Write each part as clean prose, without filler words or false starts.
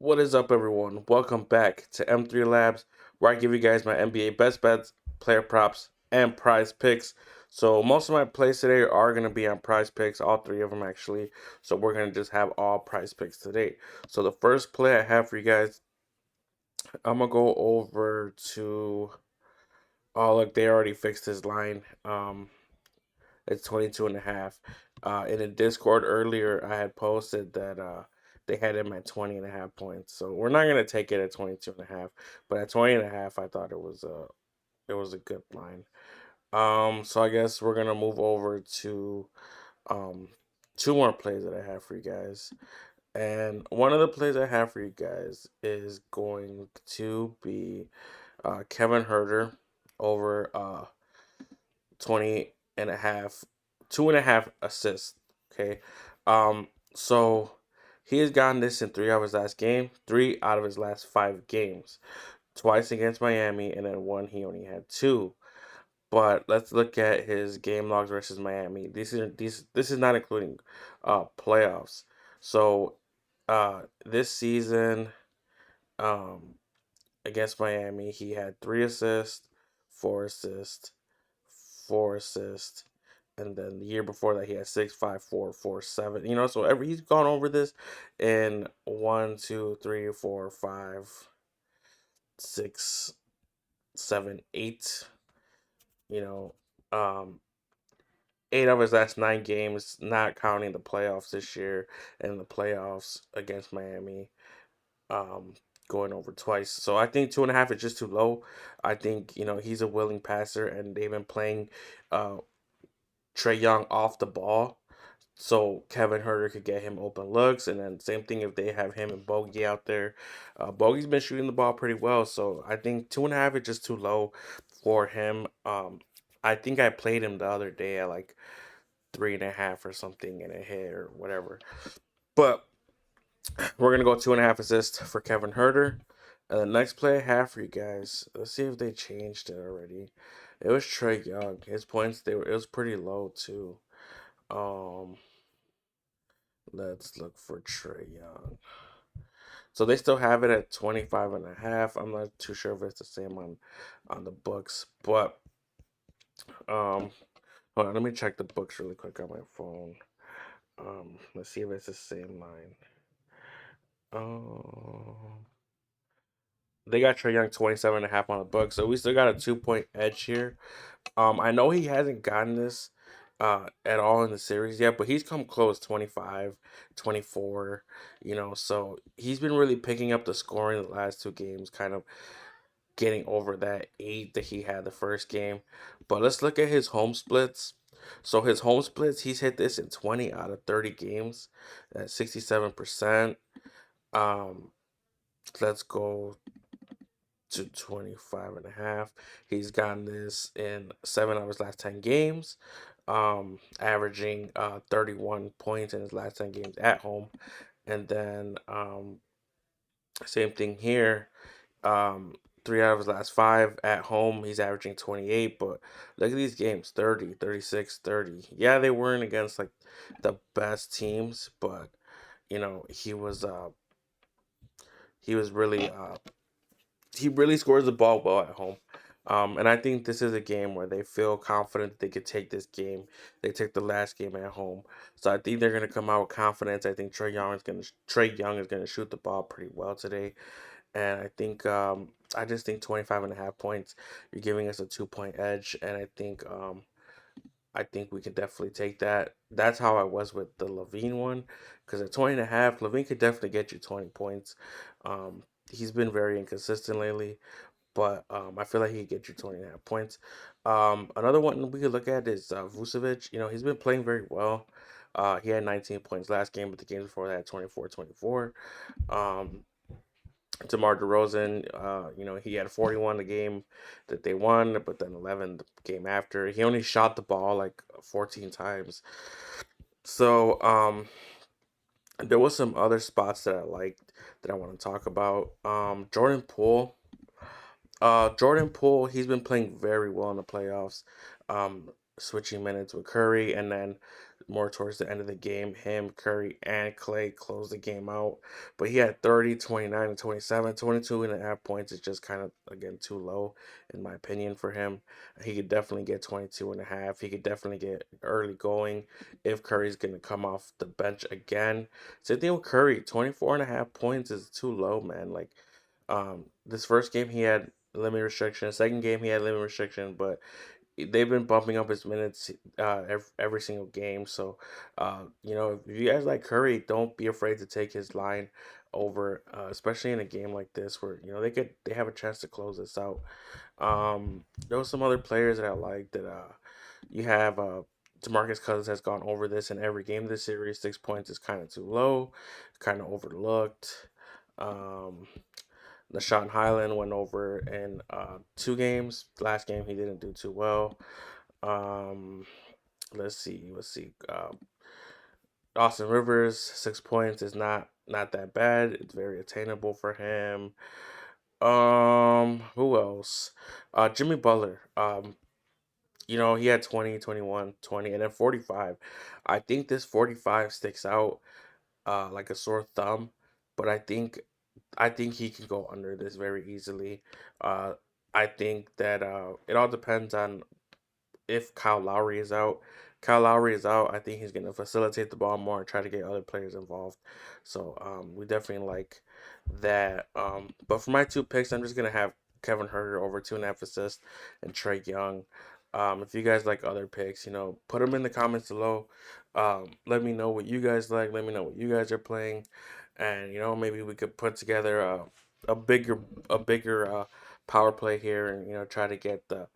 What is up, everyone? Welcome back to M3 Labs, where I give you guys my NBA best bets, player props, and prize picks. So, most of my plays today are going to be on prize picks, all three of them actually. So, we're going to just have all prize picks today. So, the first play I have for you guys, I'm going to go over to. Oh, look, they already fixed his line. It's 22 and a half. In a Discord earlier, I had posted that they had him at 20 and a half points. So we're not going to take it at 22 and a half, but at 20 and a half, I thought it was a good line. So I guess we're going to move over to um two more plays that I have for you guys. And one of the plays I have for you guys is going to be Kevin Herter over 20 and a half, 2.5 assists. Okay. Um, so he has gotten this in three of his last game, three out of his last five games. Twice against Miami, and then one he only had two. But let's look at his game logs versus Miami. This is not including playoffs. So this season, um against Miami, he had 3 assists, 4 assists, 4 assists, and then the year before that he had 6, 5, 4, 4, 7. So he's gone over this in 1, 2, 3, 4, 5, 6, 7, 8. You know, um, 8 of his last 9 games, not counting the playoffs this year and the playoffs against Miami. um, Going over twice. So I think 2.5 is just too low. I think he's a willing passer, and they've been playing uh, Trey Young off the ball, so Kevin Herter could get him open looks. And then same thing if they have him and Bogey out there. Bogey's been shooting the ball pretty well, so I think 2.5 is just too low for him. I think I played him the other day at like 3.5 or something, and it hit or whatever. But we're gonna go 2.5 assists for Kevin Herter. And the next play I have for you guys, let's see if they changed it already. It was Trey Young. His points it was pretty low too. Um, let's look for Trey Young. So they still have it at 25 and a half. I'm not too sure if it's the same on the books, but um, hold on, let me check the books really quick on my phone. Let's see if it's the same line. Um. They got Trey Young 27 and a half on the book, so we still got a 2 point edge here. I know he hasn't gotten this at all in the series yet, but he's come close 25, 24. So he's been really picking up the scoring the last 2 games, kind of getting over that 8 that he had the first game. But let's look at his home splits. So his home splits, he's hit this in 20 out of 30 games at 67%. Um, let's go to 25 and a half. He's gotten this in 7 of his last 10 games, averaging 31 points in his last 10 games at home. And then same thing here. Um, 3 out of his last 5 at home, he's averaging 28. But look at these games: 30, 36, 30. Yeah, they weren't against like the best teams, but he was really he really scores the ball well at home. And I think this is a game where they feel confident they could take this game. They took the last game at home, so I think they're gonna come out with confidence. I think Trey Young is gonna shoot the ball pretty well today, and I just think 25 and a half points. You're giving us a 2 point edge, and I think we can definitely take that. That's how I was with the Levine one, because at 20 and a half, Levine could definitely get you 20 points. He's been very inconsistent lately, but I feel like he could get you 20 and a half points. Another one we could look at is Vucevic. He's been playing very well. He had 19 points last game, but the games before that, 24, 24. Um, DeMar DeRozan, he had 41 the game that they won, but then 11 the game after. He only shot the ball like 14 times. So there was some other spots that I liked that I want to talk about. Jordan Poole. Jordan Poole, he's been playing very well in the playoffs, switching minutes with Curry, and then more towards the end of the game. Him, Curry, and Clay closed the game out. But he had 30, 29, and 27. 22.5 points is just kind of, again, too low, in my opinion, for him. He could definitely get 22.5. He could definitely get early going if Curry's going to come off the bench again. Same thing with Curry. 24.5 points is too low, man. Like, this first game he had limit restriction. Second game he had limit restriction, but they've been bumping up his minutes every single game. So, if you guys like Curry, don't be afraid to take his line over, especially in a game like this where they have a chance to close this out. There was some other players that I like that you have DeMarcus Cousins has gone over this in every game this series. 6 points is kind of too low, kind of overlooked. Um, Nashawn Highland went over in 2 games. Last game he didn't do too well. Um, let's see. Austin Rivers 6 points is not that bad. It's very attainable for him. Who else? Jimmy Butler. He had 20, 21, 20, and then 45. I think this 45 sticks out like a sore thumb, but I think he can go under this very easily. Uh, I think that it all depends on if Kyle Lowry is out. Kyle Lowry is out. I think he's going to facilitate the ball more and try to get other players involved. So we definitely like that. But for my 2 picks, I'm just going to have Kevin Huerter over 2.5 assists and Trey Young. If you guys like other picks, put them in the comments below. Let me know what you guys like. Let me know what you guys are playing, and maybe we could put together a bigger power play here, and try to get the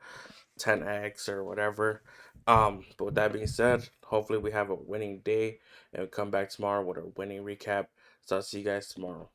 10x or whatever. But with that being said, hopefully we have a winning day and we come back tomorrow with a winning recap. So I'll see you guys tomorrow.